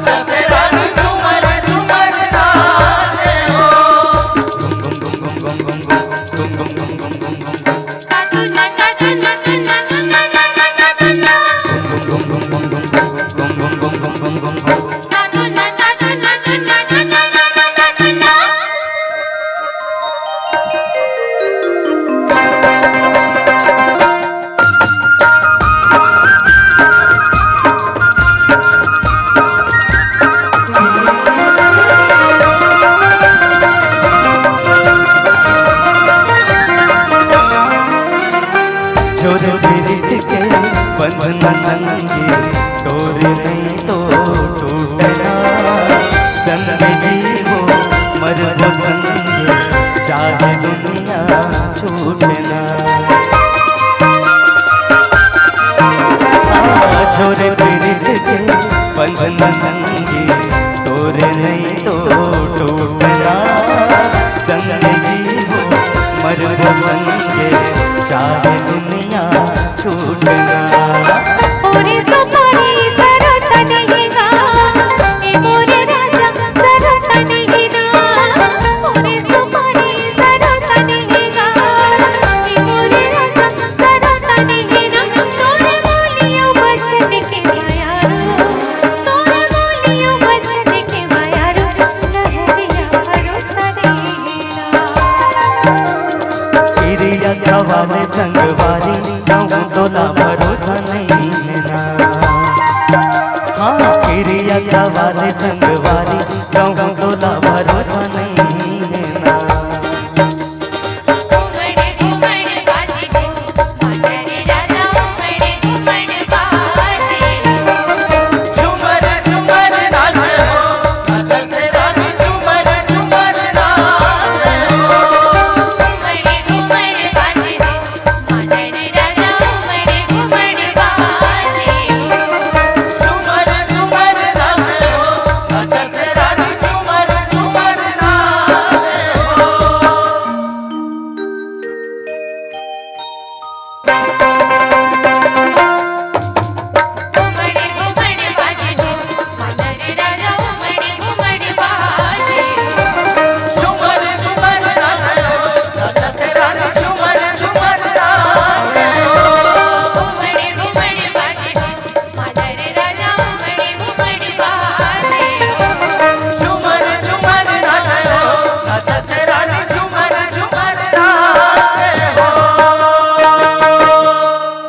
Jate घुम घुम घुम जोरे प्रीत के बंधन संगे तोरे नहीं तो टूटना संग जीवो मरबो संगे चाहे दुनिया छूटना। जोरे प्रीत के बंधन संगे तोरे नहीं तो टूटना संग जीवो मरबो संगे चाहे दुनिया छूटना। ओरे सुपारी सरत नहीं गा ए मोरे राजा सरत नहीं गा। ओरे सुपारी सरत नहीं गा ए मोरे राजा सरत नहीं गा। तोरे बोलियो बचन के मायारो तोरे बोलियो बचन के मायारो लहरिया भरोसा नहीं तेरिया कवाले संगवारी कहूँ तोला भरोसा नहीं है ना। हाँ तेरिया कवाले संगवारी कहूँ